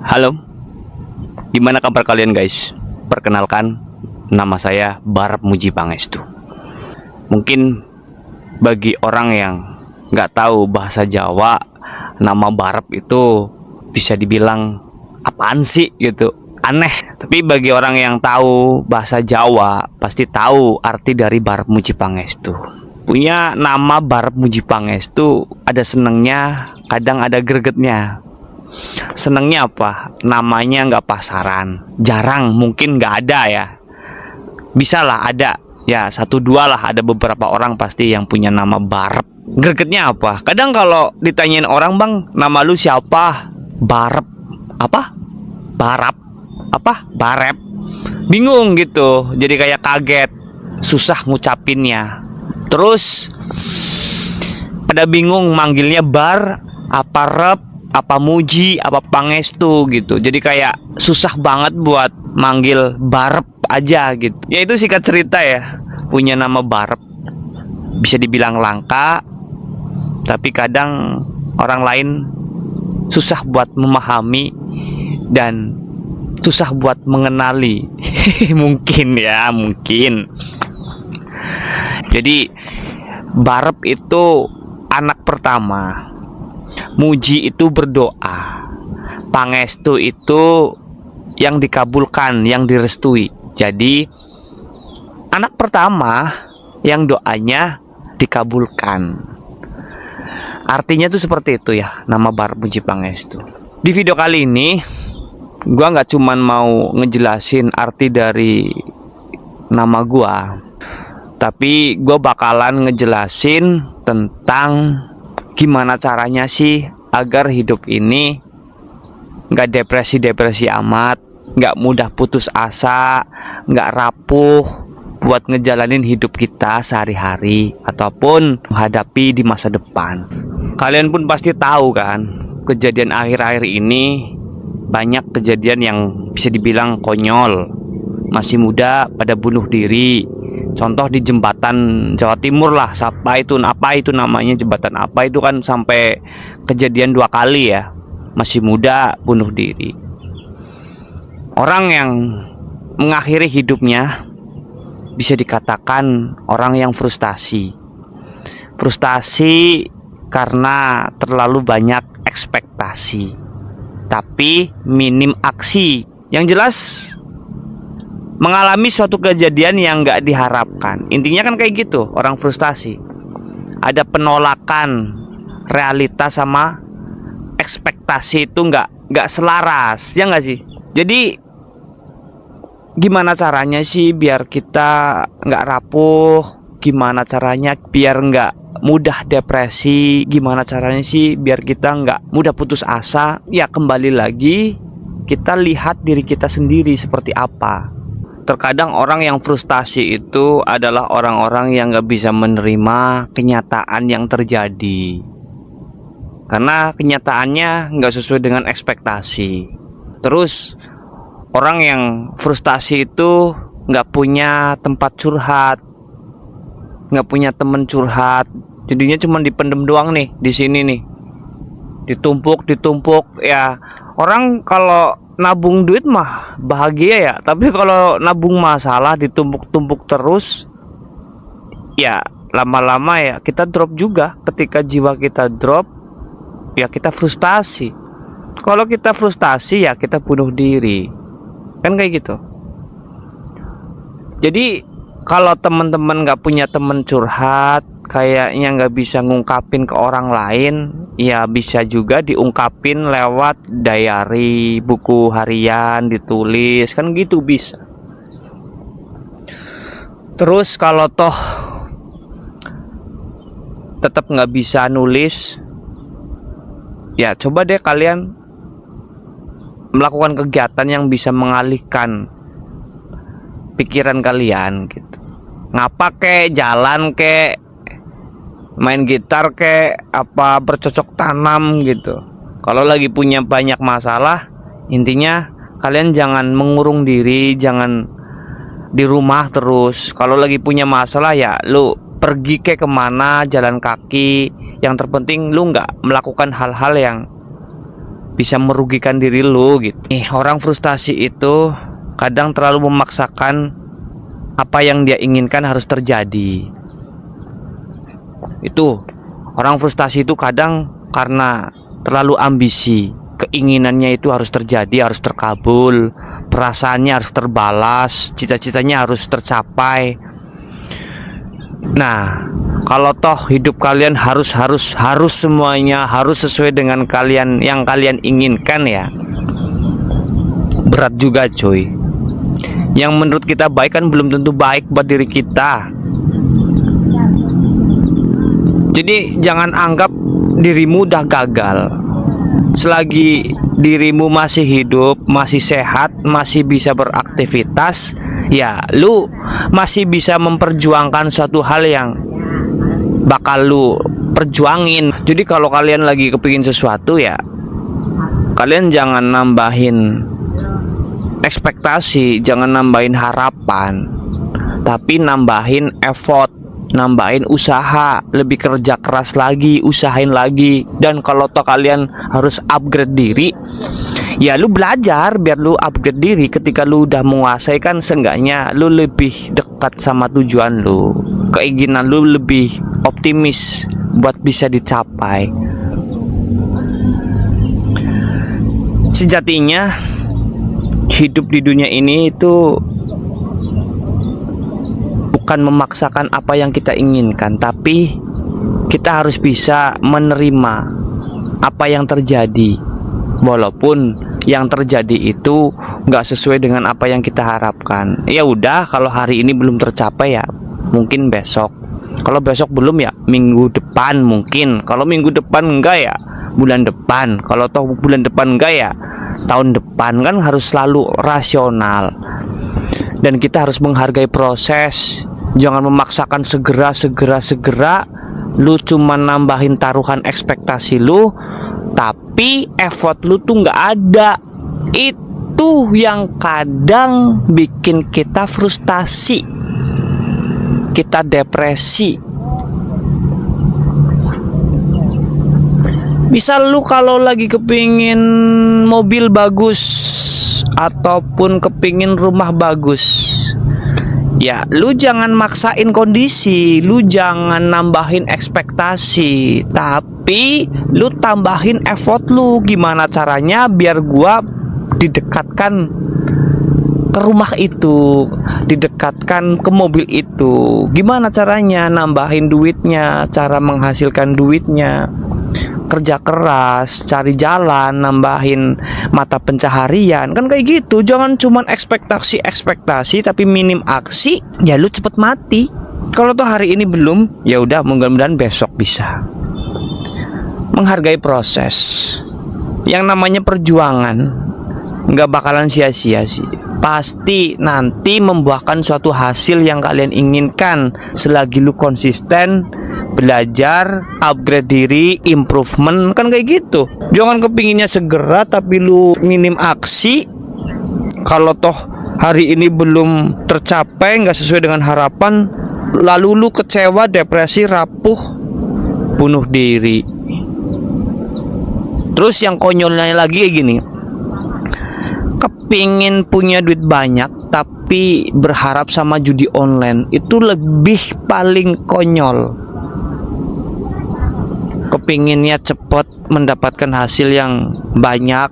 Halo, gimana kabar kalian guys? Perkenalkan, nama saya Barep Muji Pangestu. Mungkin bagi orang yang nggak tahu bahasa Jawa, nama Barep itu bisa dibilang apaan sih gitu, aneh. Tapi bagi orang yang tahu bahasa Jawa, pasti tahu arti dari Barep Muji Pangestu. Punya nama Barep Muji Pangestu, ada senengnya, kadang ada gregetnya. Senengnya apa? Namanya nggak pasaran, jarang, mungkin nggak ada ya. Bisa lah ada, ya satu dua lah, ada beberapa orang pasti yang punya nama Barep. Gregetnya apa? Kadang kalau ditanyain orang, bang, nama lu siapa? Barep. Apa? Barap. Apa? Barep. Bingung gitu, jadi kayak kaget, susah ngucapinnya. Terus pada bingung manggilnya Bar, apa Rep, apa Muji, apa Pangestu gitu. Jadi kayak susah banget buat manggil Barep aja gitu. Ya itu singkat cerita ya. Punya nama Barep bisa dibilang langka, tapi kadang orang lain susah buat memahami dan susah buat mengenali. Mungkin ya, mungkin. Jadi Barep itu anak pertama, Muji itu berdoa, Pangestu itu yang dikabulkan, yang direstui. Jadi anak pertama yang doanya dikabulkan. Artinya tuh seperti itu ya, nama Barep Muji Pangestu. Di video kali ini gua nggak cuman mau ngejelasin arti dari nama gua, tapi gua bakalan ngejelasin tentang gimana caranya sih agar hidup ini nggak depresi-depresi amat, nggak mudah putus asa, nggak rapuh buat ngejalanin hidup kita sehari-hari ataupun menghadapi di masa depan. Kalian pun pasti tahu kan, kejadian akhir-akhir ini banyak kejadian yang bisa dibilang konyol. Masih muda pada bunuh diri. Contoh di jembatan Jawa Timur lah, apa itu namanya, jembatan apa itu kan sampai kejadian 2 kali ya. Masih muda bunuh diri. Orang yang mengakhiri hidupnya bisa dikatakan orang yang frustasi. Frustasi karena terlalu banyak ekspektasi, tapi minim aksi. Yang jelas mengalami suatu kejadian yang nggak diharapkan. Intinya kan kayak gitu, orang frustasi. Ada penolakan realitas sama ekspektasi itu nggak selaras, ya nggak sih? Jadi gimana caranya sih biar kita nggak rapuh? Gimana caranya biar nggak mudah depresi? Gimana caranya sih biar kita nggak mudah putus asa? Ya kembali lagi, kita lihat diri kita sendiri seperti apa. Terkadang orang yang frustasi itu adalah orang-orang yang gak bisa menerima kenyataan yang terjadi, karena kenyataannya gak sesuai dengan ekspektasi. Terus orang yang frustasi itu gak punya tempat curhat, gak punya temen curhat, jadinya cuma dipendem doang nih di sini nih, ditumpuk ya. Orang kalau nabung duit mah bahagia ya, tapi kalau nabung masalah ditumpuk-tumpuk terus, ya lama-lama ya kita drop juga. Ketika jiwa kita drop, ya kita frustasi. Kalau kita frustasi ya kita bunuh diri, kan kayak gitu. Jadi kalau teman-teman nggak punya teman curhat, kayaknya nggak bisa ngungkapin ke orang lain, ya bisa juga diungkapin lewat diary, buku harian ditulis, kan gitu bisa. Terus kalau toh tetap nggak bisa nulis, ya coba deh kalian melakukan kegiatan yang bisa mengalihkan pikiran kalian gitu. Ngapa kek, jalan kek, main gitar kek, apa bercocok tanam gitu. Kalau lagi punya banyak masalah, intinya kalian jangan mengurung diri, jangan di rumah terus. Kalau lagi punya masalah ya lu pergi kek kemana, jalan kaki. Yang terpenting lu nggak melakukan hal-hal yang bisa merugikan diri lu gitu. Orang frustasi itu kadang terlalu memaksakan apa yang dia inginkan harus terjadi. Itu orang frustasi itu kadang karena terlalu ambisi, keinginannya itu harus terjadi, harus terkabul, perasaannya harus terbalas, cita-citanya harus tercapai. Nah, kalau toh hidup kalian harus semuanya harus sesuai dengan yang kalian inginkan ya, berat juga cuy. Yang menurut kita baik kan belum tentu baik buat diri kita. Jadi jangan anggap dirimu udah gagal. Selagi dirimu masih hidup, masih sehat, masih bisa beraktivitas, ya lu masih bisa memperjuangkan suatu hal yang bakal lu perjuangin. Jadi kalau kalian lagi kepingin sesuatu ya, kalian jangan nambahin ekspektasi, jangan nambahin harapan, tapi nambahin effort, nambahin usaha, lebih kerja keras lagi, usahain lagi. Dan kalau toh kalian harus upgrade diri, ya lu belajar biar lu upgrade diri. Ketika lu udah menguasai kan seenggaknya lu lebih dekat sama tujuan lu, keinginan lu lebih optimis buat bisa dicapai. Sejatinya hidup di dunia ini itu bukan memaksakan apa yang kita inginkan, tapi kita harus bisa menerima apa yang terjadi, walaupun yang terjadi itu nggak sesuai dengan apa yang kita harapkan. Ya udah, kalau hari ini belum tercapai ya mungkin besok, kalau besok belum ya minggu depan mungkin, kalau minggu depan enggak ya bulan depan, kalau toh bulan depan enggak ya tahun depan. Kan harus selalu rasional, dan kita harus menghargai proses. Jangan memaksakan segera. Lu cuma nambahin taruhan ekspektasi lu, tapi effort lu tuh nggak ada. Itu yang kadang bikin kita frustasi, kita depresi. Misal lu kalau lagi kepingin mobil bagus ataupun kepingin rumah bagus, ya lu jangan maksain kondisi, lu jangan nambahin ekspektasi, tapi lu tambahin effort lu. Gimana caranya biar gua didekatkan ke rumah itu, didekatkan ke mobil itu? Gimana caranya? Nambahin duitnya, cara menghasilkan duitnya, kerja keras, cari jalan, nambahin mata pencaharian. Kan kayak gitu. Jangan cuman ekspektasi tapi minim aksi, ya lu cepet mati. Kalau tuh hari ini belum, ya udah mudah-mudahan besok bisa. Menghargai proses. Yang namanya perjuangan nggak bakalan sia-sia sih. Pasti nanti membuahkan suatu hasil yang kalian inginkan selagi lu konsisten belajar, upgrade diri, improvement. Kan kayak gitu. Jangan kepinginnya segera tapi lu minim aksi. Kalau toh hari ini belum tercapai, nggak sesuai dengan harapan, lalu lu kecewa, depresi, rapuh, bunuh diri. Terus yang konyolnya lagi kayak gini, kepingin punya duit banyak tapi berharap sama judi online, itu lebih paling konyol. Kepinginnya cepet mendapatkan hasil yang banyak,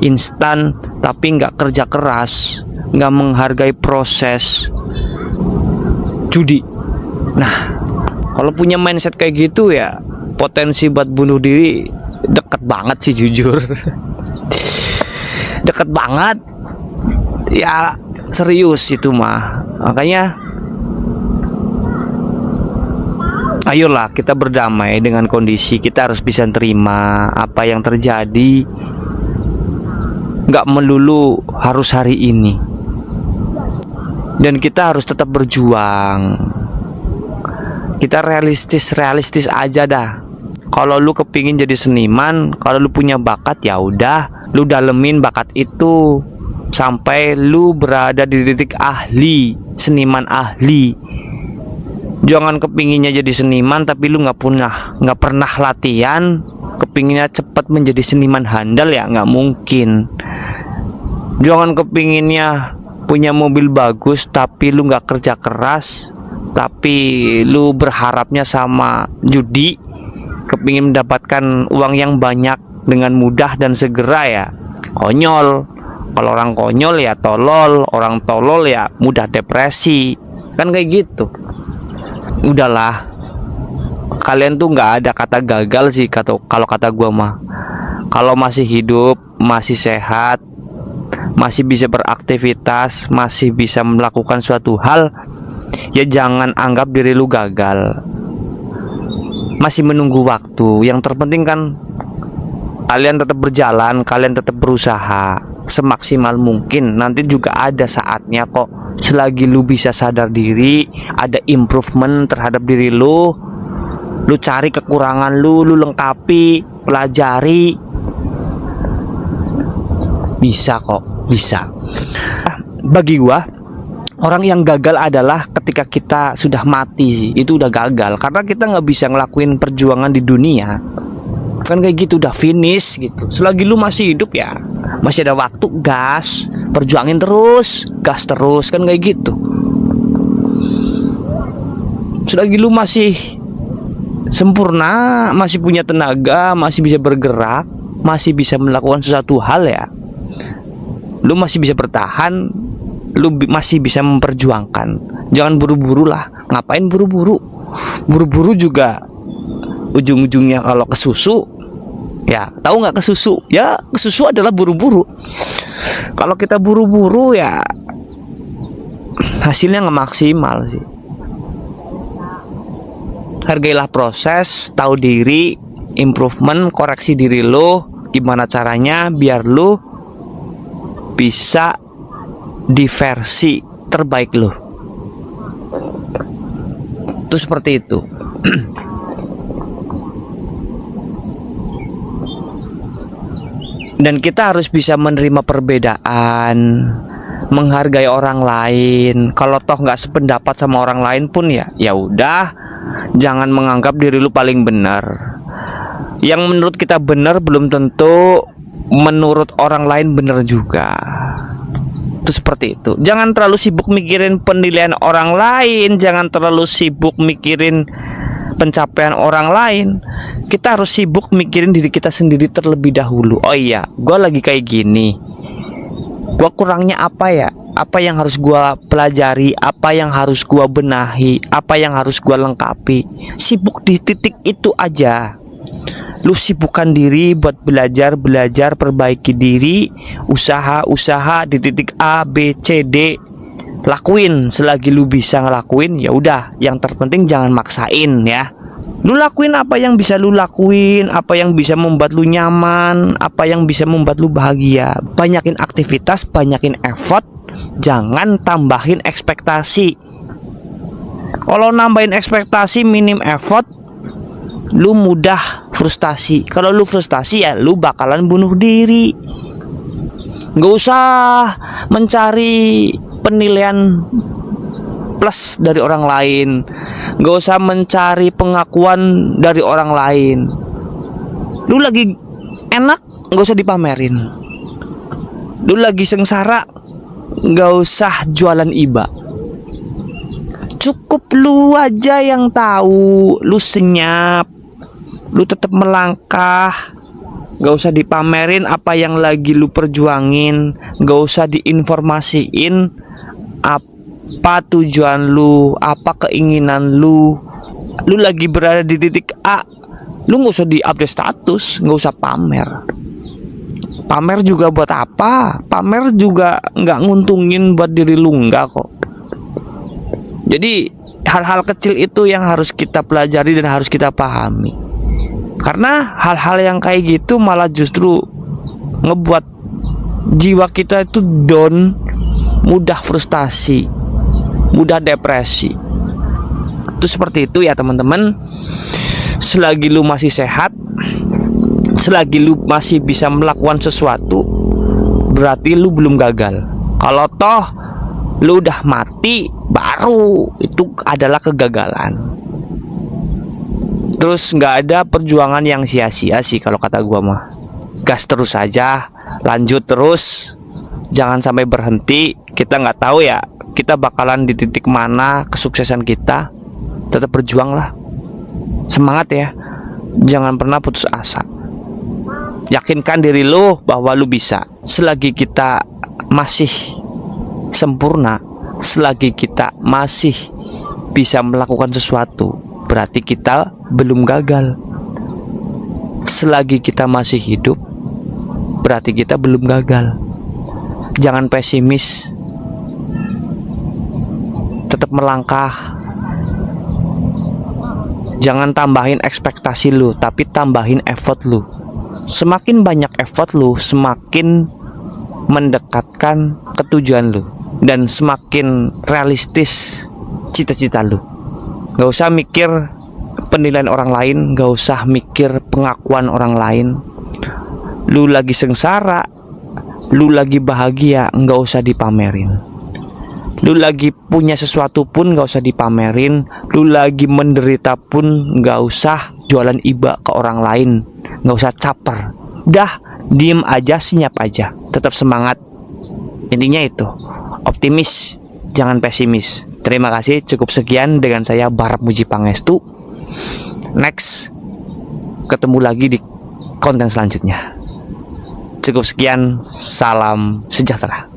instan, tapi nggak kerja keras, nggak menghargai proses, judi. Nah, kalau punya mindset kayak gitu ya potensi buat bunuh diri deket banget sih, jujur. Deket banget. Ya serius itu mah. Makanya ayolah kita berdamai dengan kondisi. Kita harus bisa terima apa yang terjadi. Gak melulu harus hari ini. Dan kita harus tetap berjuang. Kita realistis aja dah. Kalau lu kepingin jadi seniman, kalau lu punya bakat, ya udah, lu dalemin bakat itu sampai lu berada di titik ahli, seniman ahli. Jangan kepinginnya jadi seniman tapi lu nggak pernah latihan, kepinginnya cepat menjadi seniman handal ya nggak mungkin. Jangan kepinginnya punya mobil bagus tapi lu nggak kerja keras, tapi lu berharapnya sama judi, kepingin mendapatkan uang yang banyak dengan mudah dan segera ya konyol. Kalau orang konyol ya tolol, orang tolol ya mudah depresi, kan kayak gitu. Udahlah, kalian tuh nggak ada kata gagal sih kalau kata gua mah. Kalau masih hidup, masih sehat, masih bisa beraktivitas, masih bisa melakukan suatu hal, ya jangan anggap diri lu gagal. Masih menunggu waktu. Yang terpenting kan kalian tetap berjalan, kalian tetap berusaha semaksimal mungkin. Nanti juga ada saatnya kok. Selagi lu bisa sadar diri, ada improvement terhadap diri lu, lu cari kekurangan lu lengkapi, pelajari, bisa kok, bisa. Bagi gua, orang yang gagal adalah ketika kita sudah mati sih, itu udah gagal. Karena kita nggak bisa ngelakuin perjuangan di dunia, kan kayak gitu, udah finish gitu. Selagi lu masih hidup ya masih ada waktu, gas, perjuangin terus, gas terus, kan kayak gitu. Selagi lu masih sempurna, masih punya tenaga, masih bisa bergerak, masih bisa melakukan sesuatu hal ya, lu masih bisa bertahan, lu masih bisa memperjuangkan. Jangan buru-buru lah. Ngapain buru-buru? Buru-buru juga ujung-ujungnya kalau kesusu, ya tahu nggak kesusu? Ya kesusu adalah buru-buru. Kalau kita buru-buru ya hasilnya nggak maksimal sih. Hargailah proses, tahu diri, improvement, koreksi diri lo. Gimana caranya biar lo bisa di versi terbaik lo. Itu seperti itu. Dan kita harus bisa menerima perbedaan, menghargai orang lain. Kalau toh nggak sependapat sama orang lain pun ya udah, jangan menganggap diri lu paling benar. Yang menurut kita benar belum tentu menurut orang lain benar juga. Itu seperti itu. Jangan terlalu sibuk mikirin penilaian orang lain, jangan terlalu sibuk mikirin pencapaian orang lain. Kita harus sibuk mikirin diri kita sendiri terlebih dahulu. Oh iya, gue lagi kayak gini, gue kurangnya apa ya? Apa yang harus gue pelajari? Apa yang harus gue benahi? Apa yang harus gue lengkapi? Sibuk di titik itu aja. Lu sibukkan diri buat belajar, perbaiki diri, usaha di titik A, B, C, D. Lakuin selagi lu bisa ngelakuin, ya udah. Yang terpenting jangan maksain ya. Lu lakuin apa yang bisa lu lakuin, apa yang bisa membuat lu nyaman, apa yang bisa membuat lu bahagia. Banyakin aktivitas, banyakin effort, jangan tambahin ekspektasi. Kalau nambahin ekspektasi, minim effort, lu mudah frustasi. Kalau lu frustasi ya lu bakalan bunuh diri. Gak usah mencari penilaian plus dari orang lain, gak usah mencari pengakuan dari orang lain. Lu lagi enak, gak usah dipamerin. Lu lagi sengsara, gak usah jualan iba. Cukup lu aja yang tahu. Lu senyap, lu tetap melangkah. Gak usah dipamerin apa yang lagi lu perjuangin. Gak usah diinformasiin apa tujuan lu, apa keinginan lu. Lu lagi berada di titik A, lu gak usah di-update status, gak usah pamer. Pamer juga buat apa? Pamer juga gak nguntungin buat diri lu, enggak kok. Jadi hal-hal kecil itu yang harus kita pelajari dan harus kita pahami. Karena hal-hal yang kayak gitu malah justru ngebuat jiwa kita itu down, mudah frustasi, mudah depresi. Itu seperti itu ya teman-teman. Selagi lu masih sehat, selagi lu masih bisa melakukan sesuatu, berarti lu belum gagal. Kalau toh lu udah mati, baru itu adalah kegagalan. Terus nggak ada perjuangan yang sia-sia sih kalau kata gua mah. Gas terus aja, lanjut terus, jangan sampai berhenti. Kita nggak tahu ya, kita bakalan di titik mana kesuksesan kita. Tetap berjuang lah, semangat ya, jangan pernah putus asa. Yakinkan diri lu bahwa lu bisa. Selagi kita masih sempurna, selagi kita masih bisa melakukan sesuatu, berarti kita belum gagal. Selagi kita masih hidup, berarti kita belum gagal. Jangan pesimis, tetap melangkah. Jangan tambahin ekspektasi lu, tapi tambahin effort lu. Semakin banyak effort lu, semakin mendekatkan ke tujuan lu, dan semakin realistis cita-cita lu. Gak usah mikir penilaian orang lain, gak usah mikir pengakuan orang lain. Lu lagi sengsara, lu lagi bahagia, gak usah dipamerin. Lu lagi punya sesuatu pun gak usah dipamerin. Lu lagi menderita pun gak usah jualan iba ke orang lain, gak usah caper. Udah, diem aja, senyap aja, tetap semangat. Intinya itu, optimis, jangan pesimis. Terima kasih, cukup sekian dengan saya Barap Muji Pangestu. Next, ketemu lagi di konten selanjutnya. Cukup sekian, salam sejahtera.